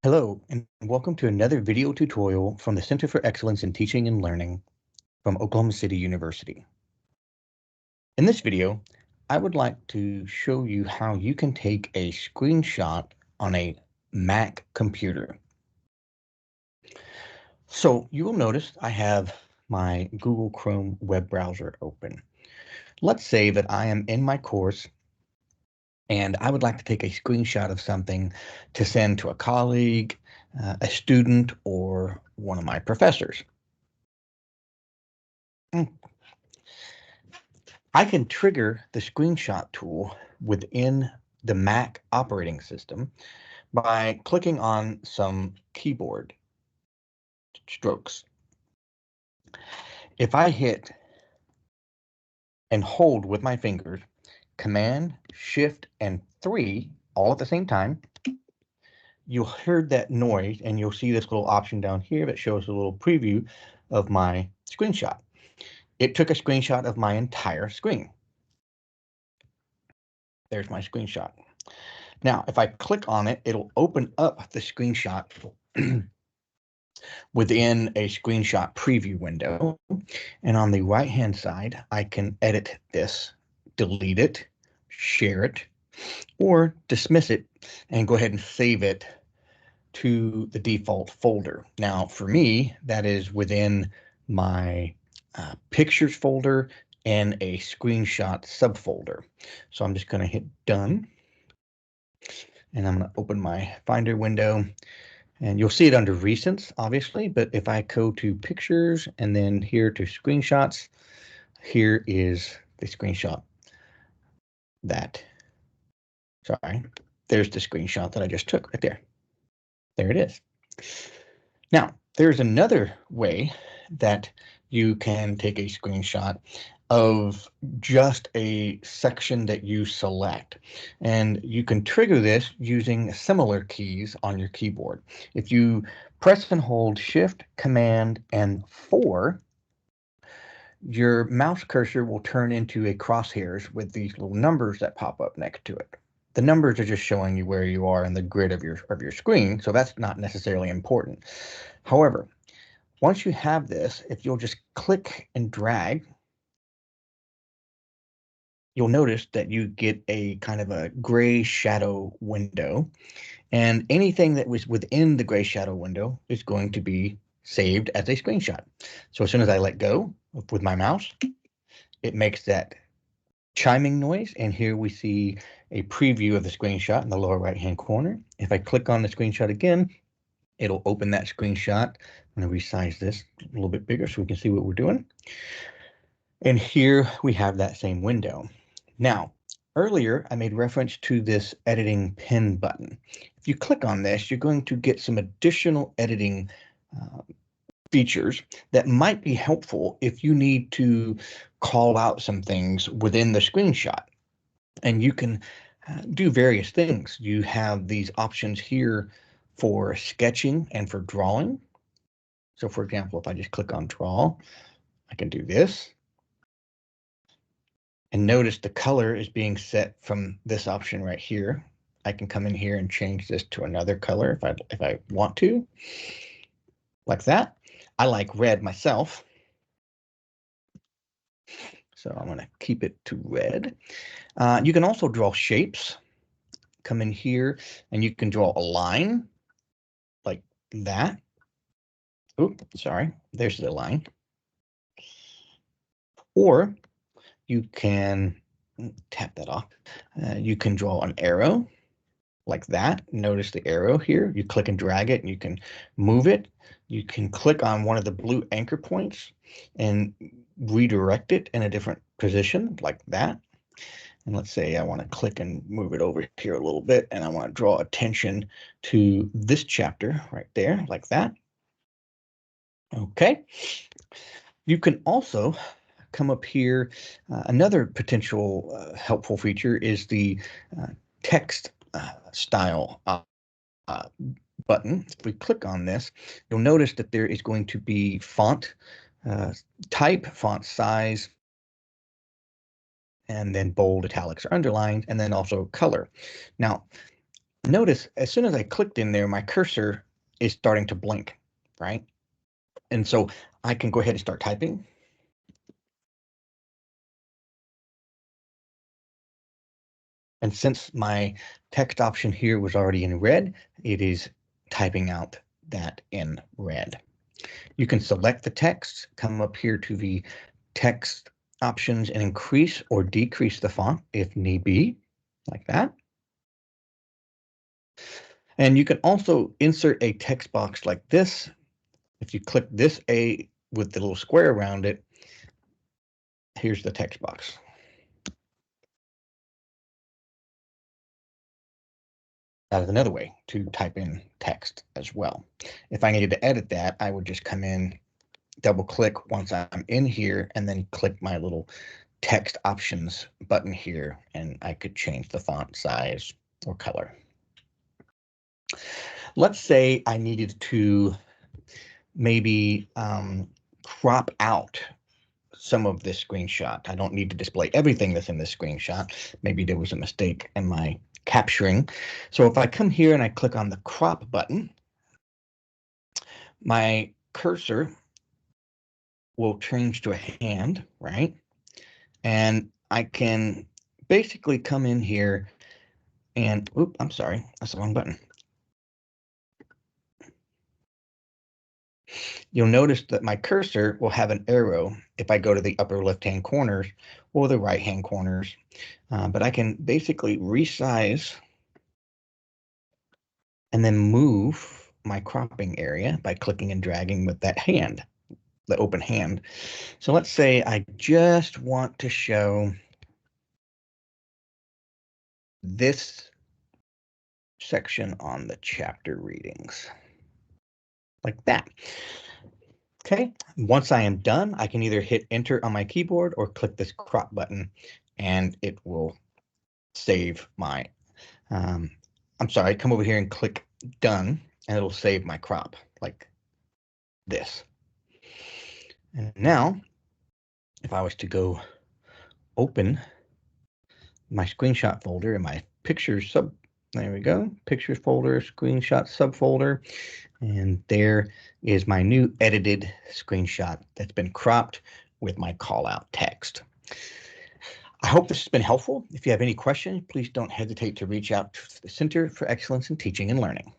Hello, and welcome to another video tutorial from the Center for Excellence in Teaching and Learning from Oklahoma City University. In this video, I would like to show you how you can take a screenshot on a Mac computer. So you will notice I have my Google Chrome web browser open. Let's say that I am in my course and I would like to take a screenshot of something to send to a colleague, a student, or one of my professors. I can trigger the screenshot tool within the Mac operating system by clicking on some keyboard strokes. If I hit and hold with my fingers, Command, Shift, and 3 all at the same time, you'll hear that noise and you'll see this little option down here that shows a little preview of my screenshot. It took a screenshot of my entire screen. There's my screenshot. Now, if I click on it, it'll open up the screenshot within a screenshot preview window. And on the right-hand side, I can edit this, delete it, share it, or dismiss it and go ahead and save it to the default folder. Now, for me, that is within my pictures folder and a screenshot subfolder. So I'm just going to hit done. And I'm going to open my Finder window. And you'll see it under recents, obviously, but if I go to pictures and then here to screenshots, here is the screenshot there's the screenshot that I just took right there. There it is. Now, there's another way that you can take a screenshot of just a section that you select. And you can trigger this using similar keys on your keyboard. If you press and hold Shift, Command, and 4, your mouse cursor will turn into a crosshairs with these little numbers that pop up next to it. The numbers are just showing you where you are in the grid of your screen, so that's not necessarily important. However, once you have this, if you'll just click and drag, you'll notice that you get a kind of a gray shadow window, and anything that was within the gray shadow window is going to be saved as a screenshot. So as soon as I let go with my mouse, it makes that chiming noise, and here we see a preview of the screenshot in the lower right-hand corner. If I click on the screenshot again, it'll open that screenshot. I'm going to resize this a little bit bigger so we can see what we're doing. And here we have that same window. Now, earlier I made reference to this editing pen button. If you click on this, you're going to get some additional editing features that might be helpful if you need to call out some things within the screenshot. And you can do various things. You have these options here for sketching and for drawing. So for example, if I just click on draw, I can do this. And notice the color is being set from this option right here. I can come in here and change this to another color if I want to, like that. I like red myself, so I'm going to keep it to red. You can also draw shapes. Come in here and you can draw a line like that. Oops, sorry, there's the line. Or you can tap that off. You can draw an arrow like that. Notice the arrow here. You click and drag it and you can move it. You can click on one of the blue anchor points and redirect it in a different position like that. And let's say I want to click and move it over here a little bit, and I want to draw attention to this chapter right there like that. Okay. You can also come up here. Another potential helpful feature is the text style button. If we click on this, you'll notice that there is going to be font type, font size, and then bold, italics, or underlined, and then also color. Now, Notice as soon as I clicked in there, my cursor is starting to blink, right? And so I can go ahead and start typing. And since my text option here was already in red, it is typing out that in red. You can select the text, come up here to the text options and increase or decrease the font if need be, like that. And you can also insert a text box like this. If you click this A with the little square around it, here's the text box. That is another way to type in text as well. If I needed to edit that, I would just come in, double click once I'm in here, and then click my little text options button here, and I could change the font size or color. Let's say I needed to maybe crop out some of this screenshot. I don't need to display everything that's in this screenshot. Maybe there was a mistake in my capturing. So if I come here and I click on the crop button, my cursor will change to a hand, right? And I can basically come in here and, oop, I'm sorry, that's the wrong button. You'll notice that my cursor will have an arrow if I go to the upper left-hand corners or the right-hand corners, but I can basically resize and then move my cropping area by clicking and dragging with that hand, the open hand. So let's say I just want to show this section on the chapter readings, like that. Okay, once I am done, I can either hit enter on my keyboard or click this crop button and it will save my, I'm sorry, come over here and click done and it'll save my crop like this. And now, if I was to go open my screenshot folder in my pictures there we go, pictures folder, screenshot subfolder, and there is my new edited screenshot that's been cropped with my call out text. I hope this has been helpful. If you have any questions, please don't hesitate to reach out to the Center for Excellence in Teaching and Learning.